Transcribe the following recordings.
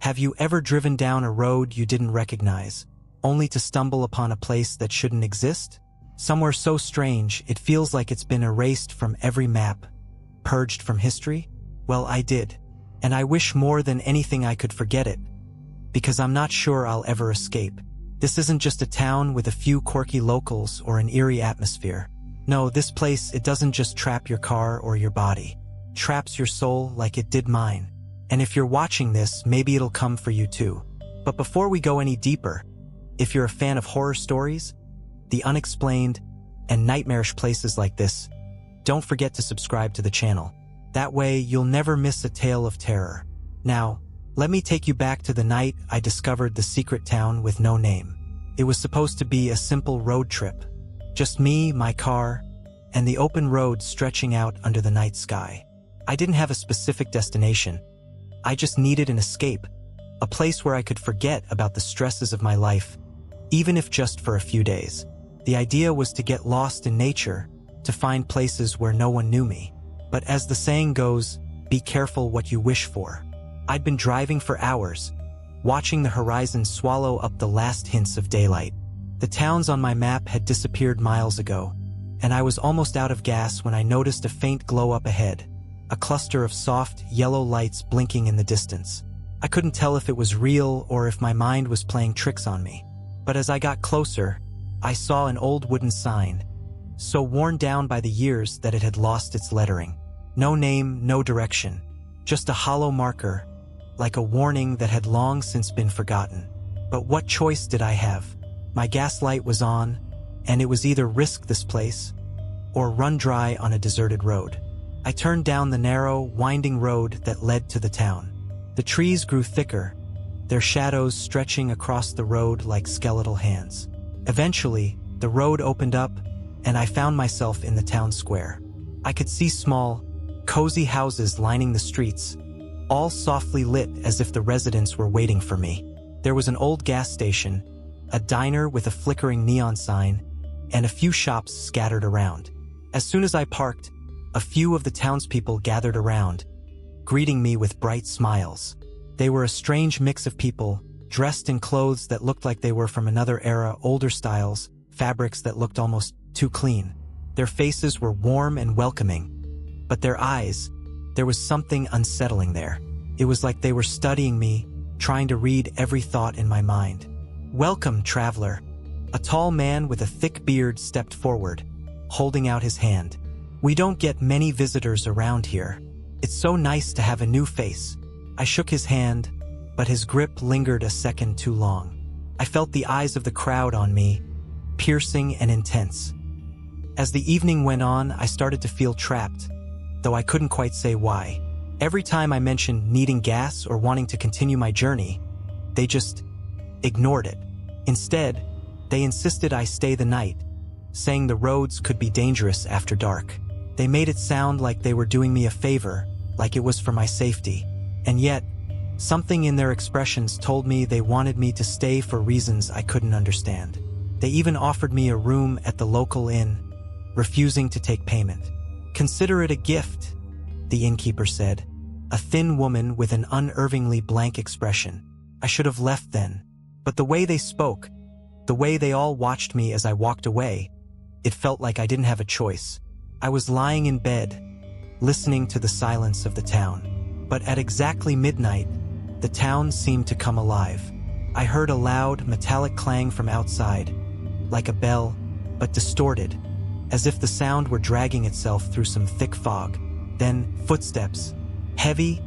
Have you ever driven down a road you didn't recognize, only to stumble upon a place that shouldn't exist? Somewhere so strange, it feels like it's been erased from every map, purged from history? Well, I did. And I wish more than anything I could forget it, because I'm not sure I'll ever escape. This isn't just a town with a few quirky locals or an eerie atmosphere. No, this place, it doesn't just trap your car or your body. It traps your soul like it did mine. And if you're watching this, maybe it'll come for you too. But before we go any deeper, if you're a fan of horror stories, the unexplained, and nightmarish places like this, don't forget to subscribe to the channel. That way, you'll never miss a tale of terror. Now, let me take you back to the night I discovered the secret town with no name. It was supposed to be a simple road trip. Just me, my car, and the open road stretching out under the night sky. I didn't have a specific destination. I just needed an escape, a place where I could forget about the stresses of my life, even if just for a few days. The idea was to get lost in nature, to find places where no one knew me. But as the saying goes, be careful what you wish for. I'd been driving for hours, watching the horizon swallow up the last hints of daylight. The towns on my map had disappeared miles ago, and I was almost out of gas when I noticed a faint glow up ahead, a cluster of soft, yellow lights blinking in the distance. I couldn't tell if it was real or if my mind was playing tricks on me. But as I got closer, I saw an old wooden sign, so worn down by the years that it had lost its lettering. No name, no direction, just a hollow marker, like a warning that had long since been forgotten. But what choice did I have? My gas light was on, and it was either risk this place or run dry on a deserted road. I turned down the narrow, winding road that led to the town. The trees grew thicker, their shadows stretching across the road like skeletal hands. Eventually, the road opened up, and I found myself in the town square. I could see small, cozy houses lining the streets, all softly lit as if the residents were waiting for me. There was an old gas station, a diner with a flickering neon sign, and a few shops scattered around. As soon as I parked, a few of the townspeople gathered around, greeting me with bright smiles. They were a strange mix of people, dressed in clothes that looked like they were from another era, older styles, fabrics that looked almost too clean. Their faces were warm and welcoming, but their eyes, there was something unsettling there. It was like they were studying me, trying to read every thought in my mind. "Welcome, traveler." A tall man with a thick beard stepped forward, holding out his hand. "We don't get many visitors around here. It's so nice to have a new face." I shook his hand, but his grip lingered a second too long. I felt the eyes of the crowd on me, piercing and intense. As the evening went on, I started to feel trapped, though I couldn't quite say why. Every time I mentioned needing gas or wanting to continue my journey, they just ignored it. Instead, they insisted I stay the night, saying the roads could be dangerous after dark. They made it sound like they were doing me a favor, like it was for my safety. And yet, something in their expressions told me they wanted me to stay for reasons I couldn't understand. They even offered me a room at the local inn, refusing to take payment. "Consider it a gift," the innkeeper said, a thin woman with an unnervingly blank expression. I should have left then, but the way they spoke, the way they all watched me as I walked away, it felt like I didn't have a choice. I was lying in bed, listening to the silence of the town. But at exactly midnight, the town seemed to come alive. I heard a loud, metallic clang from outside, like a bell, but distorted, as if the sound were dragging itself through some thick fog. Then footsteps, heavy,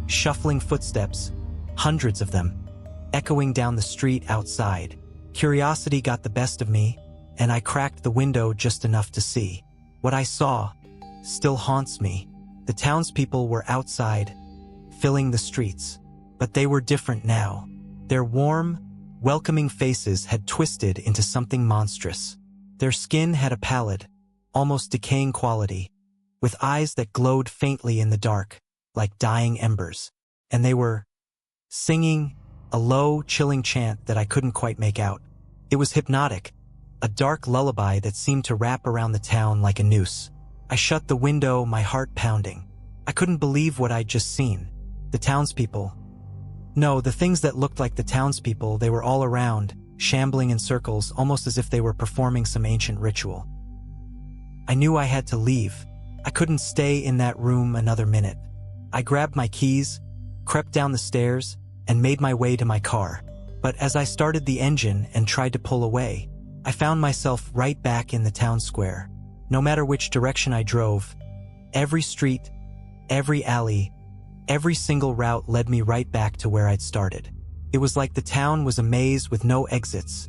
shuffling footsteps, hundreds of them, echoing down the street outside. Curiosity got the best of me, and I cracked the window just enough to see. What I saw still haunts me. The townspeople were outside, filling the streets, but they were different now. Their warm, welcoming faces had twisted into something monstrous. Their skin had a pallid, almost decaying quality, with eyes that glowed faintly in the dark, like dying embers. And they were singing a low, chilling chant that I couldn't quite make out. It was hypnotic, a dark lullaby that seemed to wrap around the town like a noose. I shut the window, my heart pounding. I couldn't believe what I'd just seen. The townspeople, No, the things that looked like the townspeople, they were all around, shambling in circles, almost as if they were performing some ancient ritual. I knew I had to leave. I couldn't stay in that room another minute. I grabbed my keys, crept down the stairs, and made my way to my car. But as I started the engine and tried to pull away, I found myself right back in the town square. No matter which direction I drove, every street, every alley, every single route led me right back to where I'd started. It was like the town was a maze with no exits,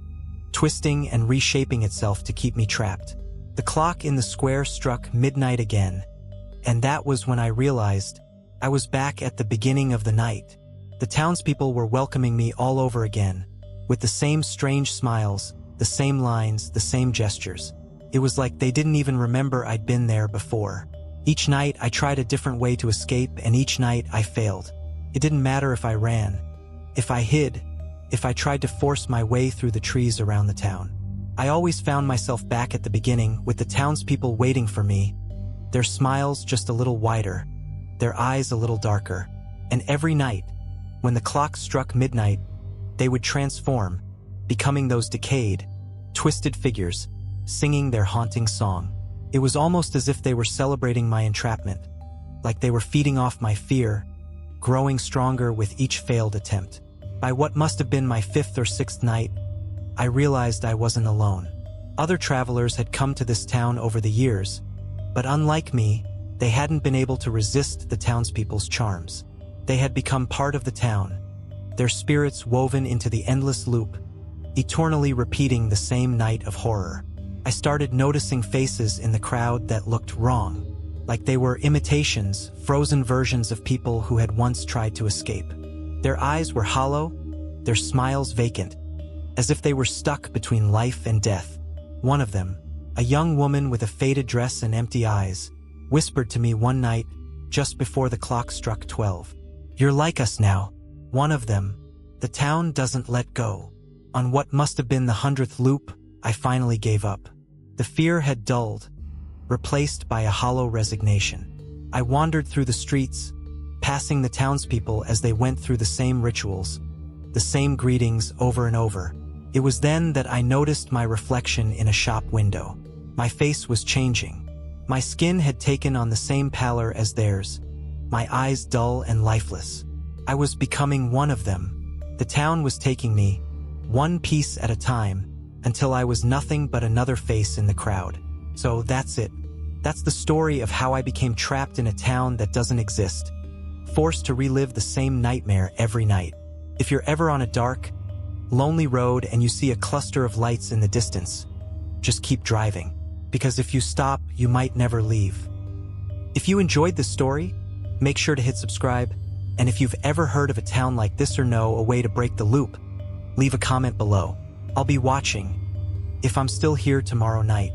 twisting and reshaping itself to keep me trapped. The clock in the square struck midnight again, and that was when I realized I was back at the beginning of the night. The townspeople were welcoming me all over again, with the same strange smiles, the same lines, the same gestures. It was like they didn't even remember I'd been there before. Each night I tried a different way to escape, and each night I failed. It didn't matter if I ran, if I hid, if I tried to force my way through the trees around the town. I always found myself back at the beginning, with the townspeople waiting for me, their smiles just a little wider, their eyes a little darker. And every night, when the clock struck midnight, they would transform, becoming those decayed, twisted figures, singing their haunting song. It was almost as if they were celebrating my entrapment, like they were feeding off my fear, growing stronger with each failed attempt. By what must have been my fifth or sixth night, I realized I wasn't alone. Other travelers had come to this town over the years, but unlike me, they hadn't been able to resist the townspeople's charms. They had become part of the town, their spirits woven into the endless loop, eternally repeating the same night of horror. I started noticing faces in the crowd that looked wrong, like they were imitations, frozen versions of people who had once tried to escape. Their eyes were hollow, their smiles vacant, as if they were stuck between life and death. One of them, a young woman with a faded dress and empty eyes, whispered to me one night, just before the clock struck 12. "You're like us now." One of them, "The town doesn't let go." On what must have been the 100th loop, I finally gave up. The fear had dulled, replaced by a hollow resignation. I wandered through the streets, passing the townspeople as they went through the same rituals, the same greetings over and over. It was then that I noticed my reflection in a shop window. My face was changing. My skin had taken on the same pallor as theirs, my eyes dull and lifeless. I was becoming one of them. The town was taking me, one piece at a time, until I was nothing but another face in the crowd. So that's it. That's the story of how I became trapped in a town that doesn't exist, forced to relive the same nightmare every night. If you're ever on a dark, lonely road and you see a cluster of lights in the distance, just keep driving, because if you stop, you might never leave. If you enjoyed this story, make sure to hit subscribe, and if you've ever heard of a town like this or know a way to break the loop, leave a comment below. I'll be watching if I'm still here tomorrow night.